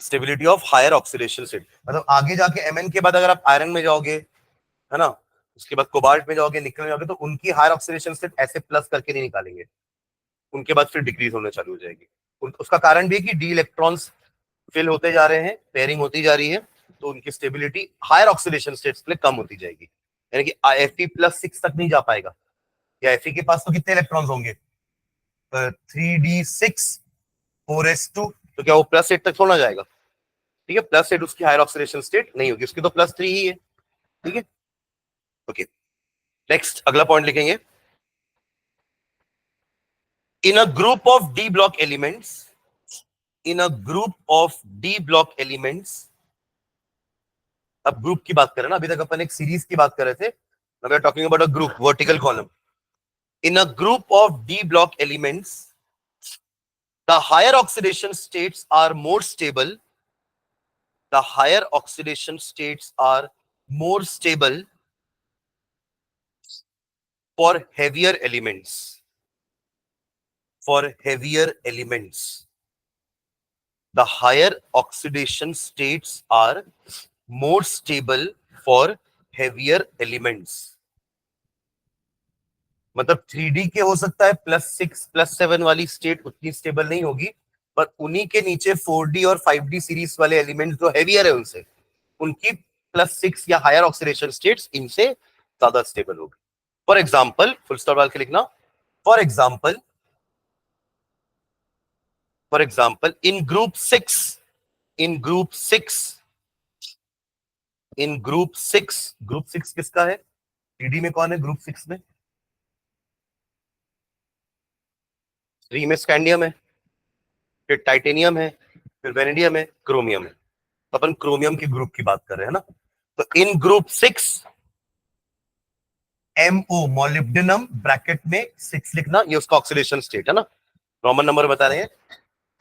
Stability of higher oxidation state मतलब आगे जाके Mn के बाद अगर आप iron में जाओगे, है ना, उसके बाद कोबाल्ट में जाओगे, निकल में जाओगे, तो उनकी हायर ऑक्सीडेशन स्टेट ऐसे प्लस करके नहीं निकालेंगे, उनके बाद फिर डिक्रीज होने चालू हो जाएगी। उसका कारण भी है कि डी इलेक्ट्रॉन्स फिल होते जा रहे हैं, पेयरिंग होती जा रही है, तो उनकी स्टेबिलिटी हायर ऑक्सीडेशन स्टेट्स के लिए कम होती जाएगी, यानी कि Fe+6 तक नहीं जा पाएगा। या Fe के पास तो कितने इलेक्ट्रॉन्स होंगे? 3d6 4s2, तो क्या वो +8 तक छोड़ना जाएगा? ठीक है, +8 उसकी हायर ऑक्सीडेशन स्टेट नहीं होगी, उसकी तो +3 ही है। ठीक है, ओके। नेक्स्ट अगला पॉइंट लिखेंगे, in a group of D block elements, in a group of D block elements, अब ग्रुप की बात करें ना, अभी तक अपन एक सीरीज की बात कर रहे थे, we are talking about a group, vertical column. In a group of D block elements, the higher oxidation states are more stable, the higher oxidation states are more stable for heavier elements, for heavier elements, the higher oxidation states are more stable for heavier elements। मतलब 3D के हो सकता है +6 +7 वाली state उतनी stable नहीं होगी, पर उन्हीं के नीचे 4D और 5D सीरीज वाले एलिमेंट्स जो हेवियर है उनसे, उनकी +6 या हायर ऑक्सीडेशन स्टेट्स इनसे ज्यादा स्टेबल होगी। फॉर एग्जाम्पल, फुल स्टॉप डाल के लिखना, for example, for example in group 6, in group 6, in group 6, group 6 किसका है? 3D में कौन है ग्रुप 6 में? 3 में स्कैंडियम है, फिर टाइटेनियम है, फिर वेनेडियम है, क्रोमियम है। तो अपन क्रोमियम के ग्रुप की बात कर रहे हैं ना, तो इन ग्रुप 6 MO मोलिब्डेनम, ब्रैकेट में 6 लिखना, ये उसका ऑक्सीडेशन स्टेट है ना, रोमन नंबर बता रहे हैं,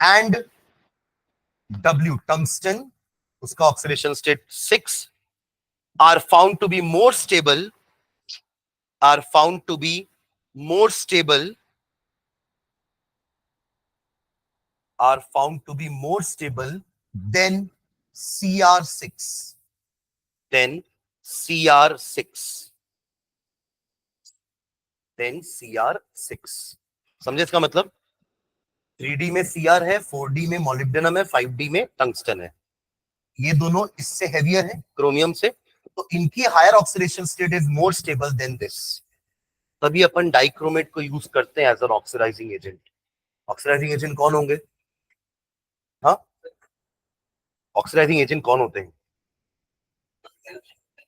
एंड W टंगस्टन, उसका oxidation state 6, are found to be more stable, are found to be more stable, are found to be more stable than Cr6, then Cr6, then Cr6। समझे इसका मतलब? 3D में Cr है, 4D में molybdenum है, 5D में tungsten है, ये दोनों इससे हेवियर है क्रोमियम से, तो इनकी higher oxidation state is more stable than this, तभी अपन डाइक्रोमेट को यूज करते हैं as an oxidizing agent. Oxidizing agent कौन होंगे? हाँ, ऑक्सीडाइजिंग एजेंट कौन होते हैं?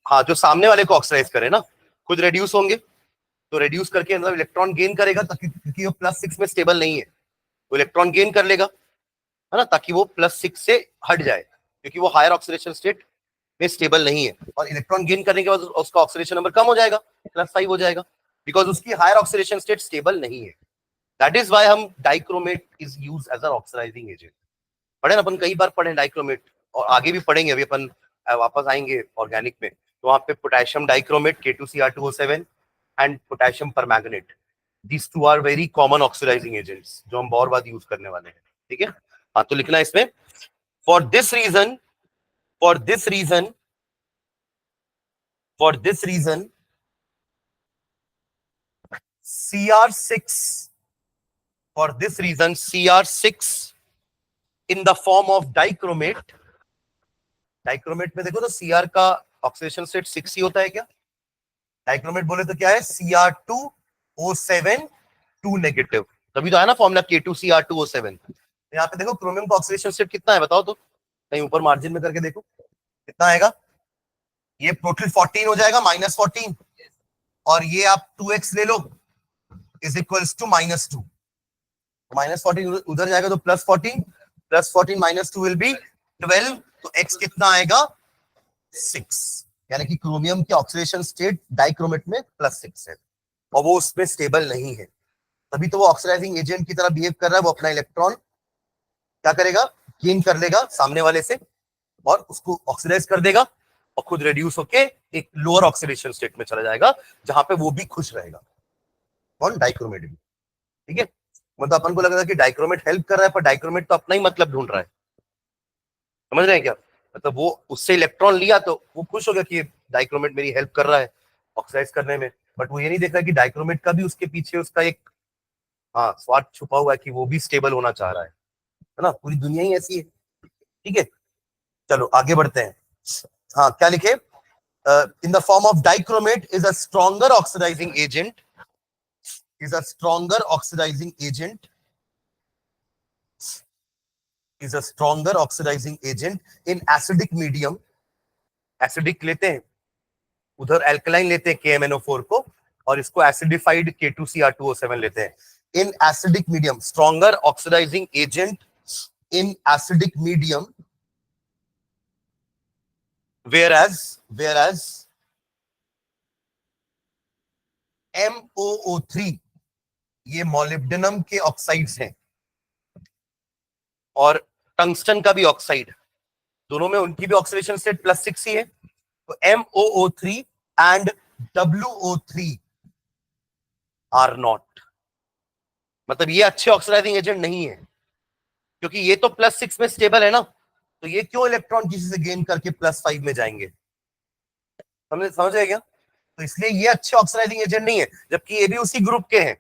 हाँ, जो सामने वाले को ऑक्सीडाइज करे ना, खुद रेड्यूस होंगे, तो रेड्यूस करके मतलब इलेक्ट्रॉन गेन करेगा, ताकि क्योंकि वो +6 में स्टेबल नहीं है, वो इलेक्ट्रॉन गेन कर लेगा, है ना, ताकि वो +6 से हट जाए, क्योंकि वो हायर ऑक्सीडेशन स्टेट में स्टेबल नहीं है, और इलेक्ट्रॉन गेन करने के बाद उसका ऑक्सीडेशन नंबर कम हो जाएगा, +5 हो जाएगा, बिकॉज उसकी हायर ऑक्सीडेशन स्टेट स्टेबल नहीं है। दैट इज वाई हम dichromate is use as an oxidizing agent. पढ़े ना अपन, कई बार पढ़े डाइक्रोमेट, और आगे भी पढ़ेंगे, अभी अपन वापस आएंगे ऑर्गेनिक में, तो वहां पे potassium dichromate K2Cr2O7 and potassium permanganate, this two are very common oxidizing agents जो हम बहुत बार यूज करने वाले हैं। ठीक है, हाँ, तो लिखना इसमें For this reason, for this reason, for this reason, Cr6, for this reason, Cr6 in the form of dichromate, dichromate में देखो तो Cr का ऑक्सीडेशन स्टेट 6 ही होता है क्या? डाइक्रोमेट बोले तो क्या है? Cr2O7 2 नेगेटिव, तभी तो आया ना फॉर्मूला K2Cr2O7। यहाँ पे देखो क्रोमियम का ऑक्सीडेशन स्टेट कितना है बताओ तो, कहीं ऊपर मार्जिन में करके देखो कितना आएगा। ये टोटल 14 हो जाएगा, -14, और ये आप 2x ले लो इज इक्वल्स टू -2, -14 उधर जाएगा तो +14, +14 -2 विल बी 12, तो x कितना आएगा? 6, यानी कि क्रोमियम की ऑक्सीडेशन स्टेट डाइक्रोमेट में +6 है और वो उसमें स्टेबल नहीं है, तभी तो वो ऑक्सीडाइजिंग एजेंट की तरह बिहेव कर रहा है। वो अपना इलेक्ट्रॉन क्या करेगा? गेन कर लेगा सामने वाले से और उसको ऑक्सीडाइज कर देगा और खुद रिड्यूस होके एक लोअर ऑक्सीडेशन स्टेट में चला जाएगा जहां पे वो भी खुश रहेगा। कौन? डाइक्रोमेट भी। ठीक है, मतलब अपन को लग रहा है कि डाइक्रोमेट हेल्प कर रहा है, पर डाइक्रोमेट तो अपना ही मतलब ढूंढ रहा है। समझ रहे हैं क्या? मतलब वो उससे इलेक्ट्रॉन लिया तो वो खुश हो गया कि डाइक्रोमेट मेरी हेल्प कर रहा है ऑक्सीडाइज करने में, बट वो ये नहीं देख रहा कि डाइक्रोमेट का भी उसके पीछे उसका एक स्वार्थ छुपा हुआ है कि वो भी स्टेबल होना चाह रहा है ना? पूरी दुनिया ही ऐसी है। ठीक है, चलो आगे बढ़ते हैं। हाँ, क्या लिखे? In the form of dichromate is a stronger oxidizing agent, is a stronger oxidizing agent, is a stronger oxidizing agent in acidic medium। Acidic लेते हैं, उधर एल्कलाइन लेते हैं KMnO4 को, और इसको एसिडिफाइड K2Cr2O7 लेते हैं। In acidic medium, stronger oxidizing agent in acidic medium, whereas MOO3 ये मोलिब्डेनम के ऑक्साइड्स हैं और टंगस्टन का भी ऑक्साइड, दोनों में उनकी भी ऑक्सीडेशन स्टेट +6 ही है, तो MOO3 and WO3 are not, मतलब ये अच्छे ऑक्सीडाइजिंग एजेंट नहीं है, क्योंकि ये तो +6 में स्टेबल है ना, तो ये क्यों इलेक्ट्रॉन किसी से गेन करके +5 में जाएंगे? समझ रहे क्या? तो इसलिए ये अच्छे ऑक्सीडाइजिंग एजेंट नहीं है, जबकि ये भी उसी ग्रुप के हैं,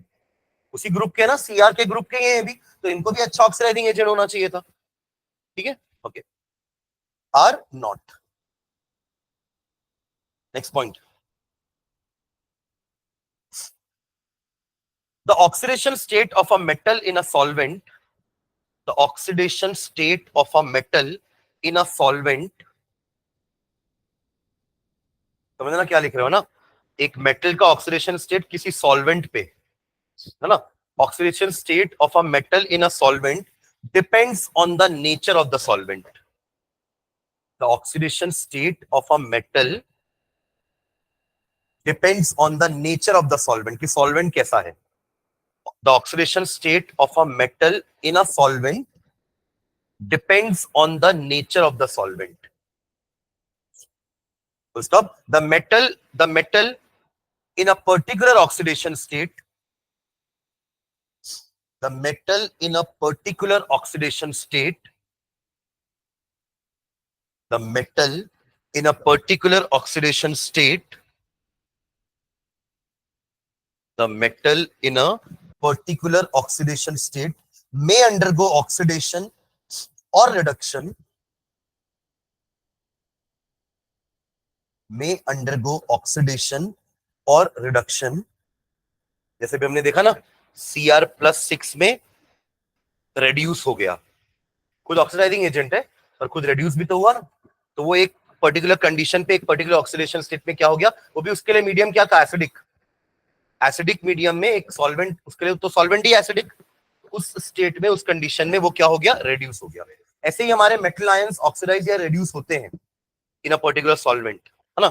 उसी ग्रुप के ना, Cr के ग्रुप के ये भी, तो इनको भी अच्छा ऑक्सीडाइजिंग एजेंट होना चाहिए था। ठीक है, okay, or not. Next point, the oxidation state of a metal in a solvent, the oxidation state of a metal in a solvent, समझना क्या लिख रहे हो ना? एक मेटल का ऑक्सीडेशन स्टेट किसी सॉल्वेंट पे है ना, oxidation state of a metal in a solvent depends on the nature of the solvent. The oxidation state of a metal depends on the nature of the solvent, कि solvent कैसा है। The oxidation state of a metal in a solvent depends on the nature of the solvent. Full stop. The metal in a particular oxidation state, the metal in a particular oxidation state, the metal in a particular oxidation state, the metal in a particular oxidation state may undergo oxidation or reduction, may undergo oxidation or reduction। जैसे भी हमने देखा ना, Cr+6 में reduce हो गया, खुद oxidising agent है और खुद रेड्यूस भी तो हुआ ना, तो वो एक पर्टिकुलर कंडीशन पे, एक पर्टिकुलर ऑक्सीडेशन स्टेट में क्या हो गया, वो भी उसके लिए मीडियम क्या था? एसिडिक। एसिडिक मीडियम में एक सॉल्वेंट, उसके लिए तो सॉल्वेंट ही एसिडिक, उस स्टेट में, उस कंडीशन में वो क्या हो गया? रेड्यूस हो गया। ऐसे ही हमारे मेटल आयंस ऑक्सीडाइज या रेड्यूस होते हैं इन अ पर्टिकुलर सॉल्वेंट, है ना,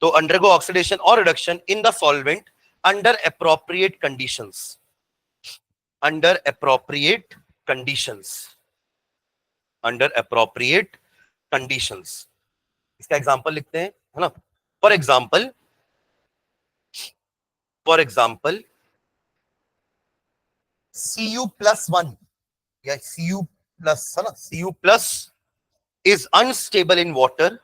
तो अंडरगो ऑक्सीडेशन और reduction in the solvent under appropriate conditions, under appropriate conditions, under appropriate conditions. इसका एग्जांपल लिखते हैं, है ना। फॉर एग्जांपल Cu+1 या Cu+, है ना, Cu+ is unstable in water.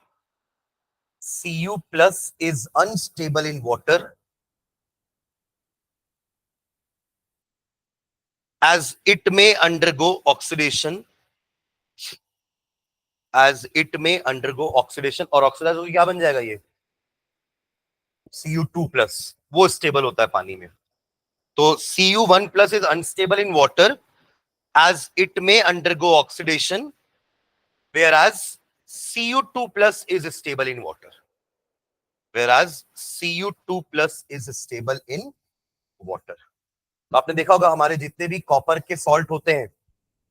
Cu plus is unstable in water as it may undergo oxidation. As it may undergo oxidation, और oxidise होकर क्या बन जाएगा ये Cu2 प्लस, वो स्टेबल होता है पानी में. तो Cu1 plus is unstable in water as it may undergo oxidation, whereas Cu2 plus is stable in water. Whereas Cu2 plus is stable in water. तो आपने देखा होगा हमारे जितने भी कॉपर के सॉल्ट होते हैं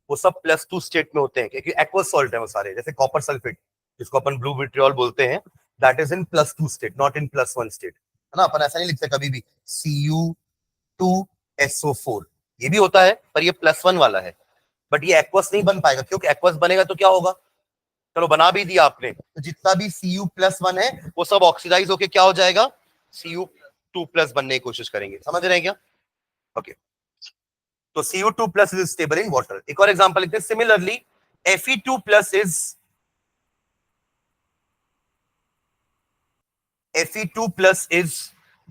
वो सब +2 स्टेट में होते हैं, क्योंकि एक्वस सॉल्ट है वो सारे. जैसे कॉपर सल्फेट जिसको अपन ब्लू विट्रियोल बोलते हैं, that is in +2 state, not in +1 state, है ना. अपन ऐसा नहीं लिखते कभी भी Cu2SO4, ये भी होता है पर ये +1 वाला है. बट ये एक्वस नहीं बन पाएगा, क्योंकि एक्वस बनेगा तो क्या होगा, चलो बना भी दिया आपने, तो जितना भी Cu+1 है वो सब ऑक्सीडाइज होके क्या हो जाएगा, Cu2+ बनने की कोशिश करेंगे. समझ रहे हैं क्या? ओके. तो Cu2 plus is stable in water. एक और एग्जांपल लिखते हैं. Similarly, Fe2 plus is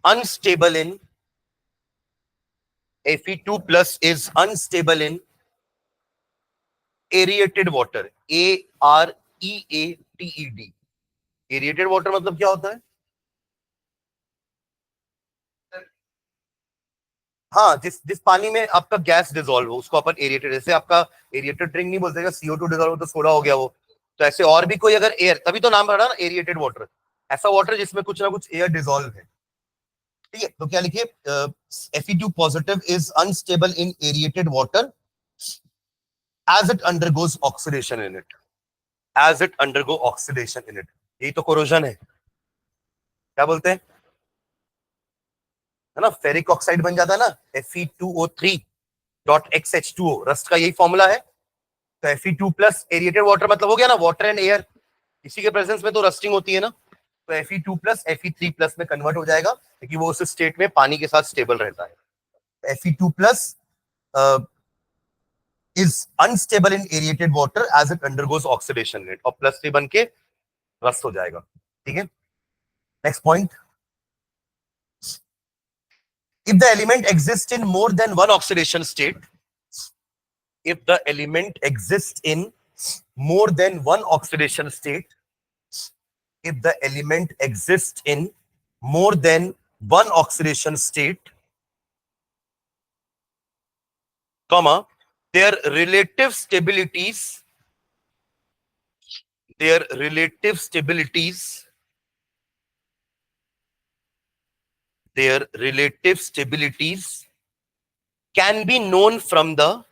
unstable in aerated water. AREATED. Aerated water मतलब क्या होता है? हाँ, जिस पानी में आपका गैस डिसॉल्व हो उसको अपन एरिएटेड, जैसे आपका एरिएटेड ड्रिंक नहीं बोलते, CO2 डिसॉल्व हो तो सोडा हो गया वो. तो ऐसे और भी कोई अगर एयर, तभी तो नाम पड़ा ना एरिएटेड वाटर, ऐसा वाटर जिसमें कुछ ना कुछ एयर डिसॉल्व है. ठीक है, तो क्या लिखिए, Fe2 positive is unstable in aerated water as it undergoes oxidation in it. As it undergo oxidation in it. यही तो कोरोजन है. क्या बोलते हैं, है ना, फेरिक ऑक्साइड बन जाता है ना, Fe2O3.XH2O, रस्ट का यही फॉर्मूला है. तो Fe2 प्लस एरिएटेड वाटर मतलब हो गया ना वाटर एंड एयर, इसी के प्रेजेंस में तो रस्टिंग होती है ना. तो Fe2 प्लस Fe3 प्लस में कन्वर्ट हो जाएगा, क्योंकि वो उस स्टेट में पानी के साथ स्टेबल रहता है. Fe2 plus is unstable in aerated water as it undergoes oxidation rate, और +3 बन के रस्ट हो जाएगा. ठीक है, next point. If the element exists in more than one oxidation state, if the element exists in more than one oxidation state, if the element exists in more than one oxidation state, comma, their relative stabilities can be known from the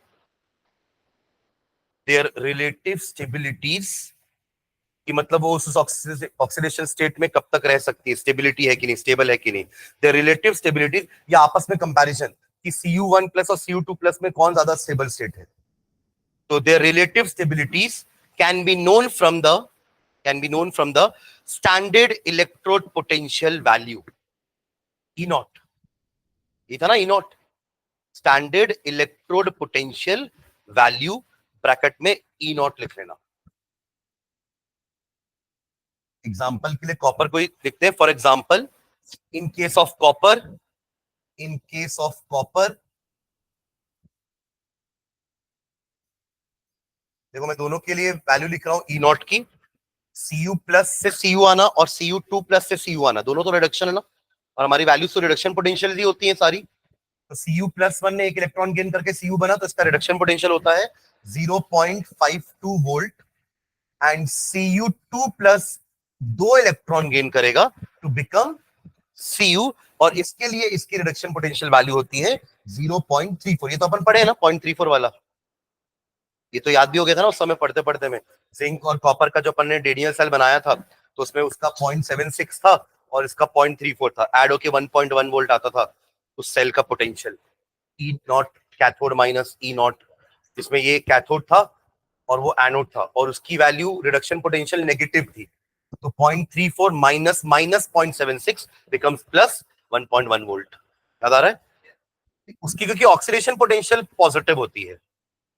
कि मतलब वो उस oxidation state में कब तक रह सकती है, स्टेबिलिटी है कि नहीं, स्टेबल है कि नहीं. देयर रिलेटिव स्टेबिलिटीज, या आपस में कंपैरिजन कि Cu1 प्लस और Cu2 प्लस में कौन ज्यादा स्टेबल स्टेट है. तो there relative stabilities can be known from the standard electrode potential value E0. ये था ना E0, standard electrode potential value, bracket में E0 लिख लेना. एग्जाम्पल के लिए कॉपर को ही लिखते हैं. For example, in case of copper देखो मैं दोनों के लिए वैल्यू लिख रहा हूं E0 की. Cu प्लस से Cu आना और Cu2 प्लस से Cu आना, दोनों तो रिडक्शन है ना, और हमारी वैल्यूज तो रिडक्शन पोटेंशियल ही होती है सारी. तो Cu+1 ने एक इलेक्ट्रॉन गेन करके Cu बना, तो इसका रिडक्शन पोटेंशियल होता है 0.52 volt, and Cu2 plus 2 electron gain करेगा टू बिकम Cu, और इसके लिए इसकी रिडक्शन पोटेंशियल वैल्यू होती है 0.34. ये तो अपन पढ़े ना 0.34 वाला, ये तो याद भी हो गया था ना उस समय पढ़ते पढ़ते में. जिंक और कॉपर का जो अपन ने डेनियल सेल बनाया था तो उसमें उसका 0.76 था और इसका 0.34 था, ऐड होके 1.1 वोल्ट आता था उस सेल का potential. E0 cathode minus E0, जिसमें ये कैथोड था और वो एनोड था, और उसकी वैल्यू रिडक्शन पोटेंशियल नेगेटिव थी. तो 0.34 माइनस 0.76 बिकम्स प्लस 1.1 वोल्ट. याद आ रहा है उसकी, क्योंकि ऑक्सीडेशन पोटेंशियल पॉजिटिव होती है.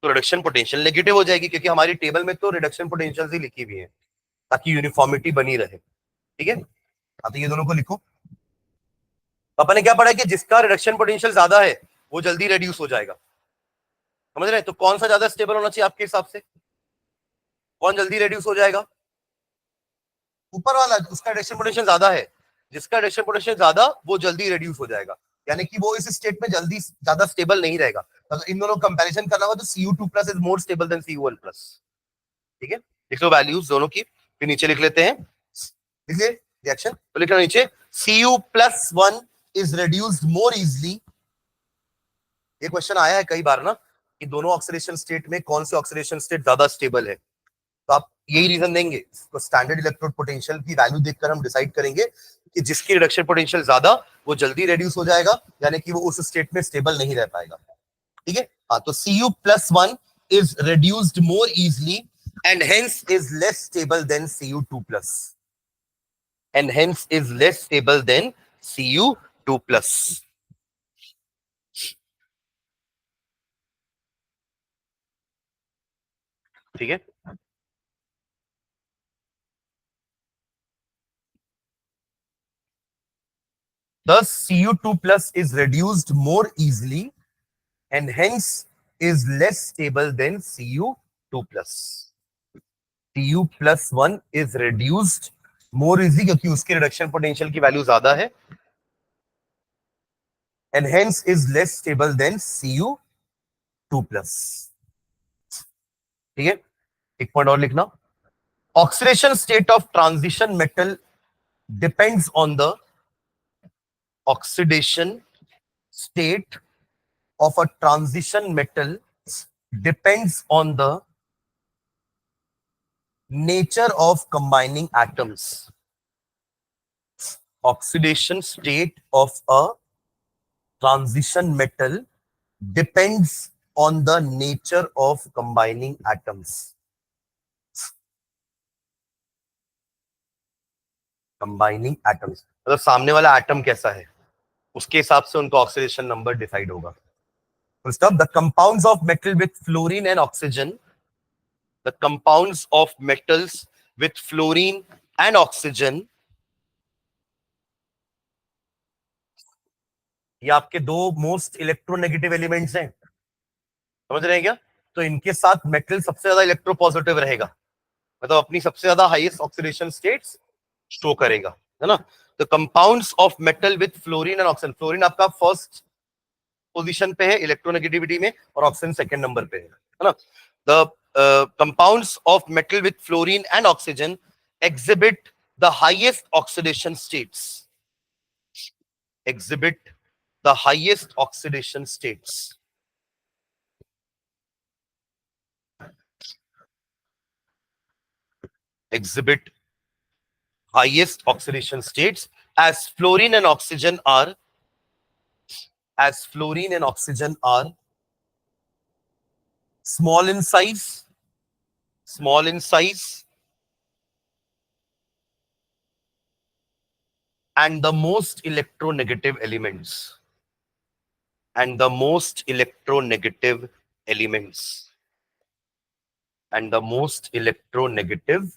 तो रिडक्शन पोटेंशियल नेगेटिव हो जाएगी, क्योंकि हमारी टेबल में तो रिडक्शन पोटेंशियल ही लिखी हुई है ताकि यूनिफॉर्मिटी बनी रहे। ठीक है, हाँ तो ये दोनों को लिखो। तो अपन ने क्या पढ़ा है कि जिसका रिडक्शन पोटेंशियल ज्यादा है वो जल्दी रेड्यूस हो जाएगा, समझ रहे हैं? तो कौन सा ज्यादा स्टेबल होना चाहिए आपके हिसाब से? कौन जल्दी रेड्यूस हो जाएगा? ऊपर वाला, उसका रिडक्शन पोटेंशियल ज्यादा है। जिसका रिडक्शन पोटेंशियल ज्यादा वो जल्दी रेड्यूस हो जाएगा, यानी कि वो इस स्टेट में जल्दी ज्यादा स्टेबल नहीं रहेगा। तो इन दोनों कंपैरिजन करना होगा तो Cu2+ is more stable then Cu1+। ठीक है, लिख लो वैल्यूज दोनों की, फिर नीचे लिख लेते हैं। लिखिए रिएक्शन, तो लिखना नीचे Cu+1 is reduced more easily। ये क्वेश्चन आया है कई बार ना कि दोनों ऑक्सीडेशन स्टेट में कौन से ऑक्सीडेशन स्टेट ज्यादा स्टेबल है, तो आप यही रीजन देंगे। तो स्टैंडर्ड इलेक्ट्रोड पोटेंशियल की वैल्यू देखकर हम डिसाइड करेंगे कि जिसकी रिडक्शन पोटेंशियल ज्यादा वो जल्दी रेड्यूस हो जाएगा, यानी कि वो उस स्टेट में स्टेबल नहीं रह पाएगा। ठीक है, हाँ तो Cu+1 is reduced more easily and hence is less stable than Cu2+, and hence is less stable than Cu2+। ठीक है, thus Cu2+ is reduced more easily and hence is less stable than Cu2+। Cu+1 is reduced more easily क्योंकि उसके reduction potential की value ज्यादा है, and hence is less stable than Cu2+। ठीक है, एक पॉइंट और लिखना, oxidation state of transition metal depends on the oxidation state of a transition metal depends on the nature of combining atoms। Oxidation state of a transition metal depends on the nature of combining atoms। Combining atoms मतलब सामने वाला atom कैसा है उसके हिसाब से उनका oxidation number decide होगा। First up, the compounds of metal with fluorine and oxygen, the compounds of metals with fluorine and oxygen, ये आपके दो मोस्ट इलेक्ट्रोनेगेटिव एलिमेंट्स हैं, समझ रहे हैं क्या? तो इनके साथ मेटल सबसे ज्यादा इलेक्ट्रोपॉजिटिव रहेगा, मतलब अपनी सबसे ज्यादा हाईएस्ट ऑक्सीडेशन स्टेट्स शो करेगा, है ना? तो compounds of metal with fluorine and oxygen, fluorine आपका फर्स्ट पोजीशन पे है इलेक्ट्रोनेगेटिविटी में और ऑक्सीजन सेकंड नंबर पे है ना? The compounds of metal with fluorine and oxygen exhibit the highest oxidation states, exhibit the highest oxidation states, exhibit highest oxidation states as fluorine and oxygen are, as fluorine and oxygen are small in size, small in size, and the most electronegative elements, and the most electronegative elements, and the most electronegative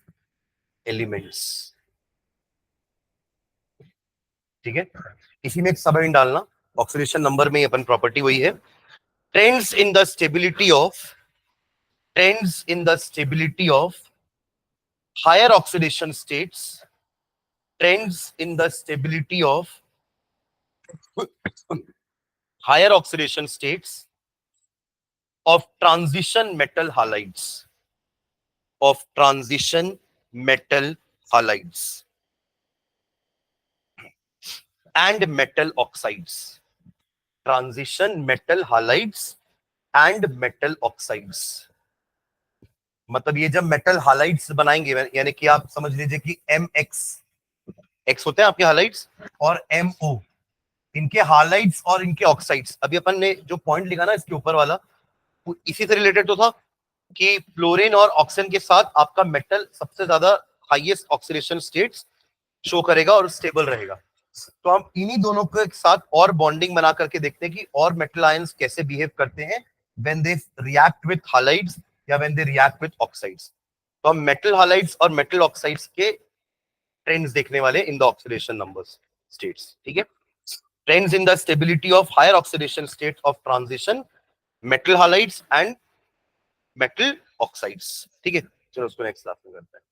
elements। ठीक है, इसी में एक सब heading डालना, oxidation number में अपन property वही है, trends in the stability of, trends in the stability of higher oxidation states, trends in the stability of higher oxidation states of transition metal halides, of transition metal halides and metal oxides, transition metal halides and metal oxides। मतलब ये जब metal हालाइड्स बनाएंगे, यानी कि आप समझ लीजिए कि MX होते हैं आपके हालाइड्स और MO, इनके हालाइड्स और इनके ऑक्साइड्स। अभी अपन ने जो पॉइंट लिखा ना इसके ऊपर वाला, इसी से रिलेटेड तो था कि फ्लोरीन और ऑक्सीजन के साथ आपका मेटल सबसे ज्यादा हाईएस्ट ऑक्सीडेशन स्टेट्स शो करेगा और स्टेबल रहेगा। तो हम इन्हीं दोनों के साथ और बॉन्डिंग बना करके देखते हैं कि और मेटल आयंस कैसे बिहेव करते हैं when they react with halides या when they react with oxides. तो हम metal halides और metal oxides के ट्रेंड्स देखने वाले in the oxidation numbers states. ठीक है, trends in the stability of higher oxidation state of transition, metal halides and metal oxides. ठीक है, चलो उसको नेक्स्ट क्लास में करते हैं.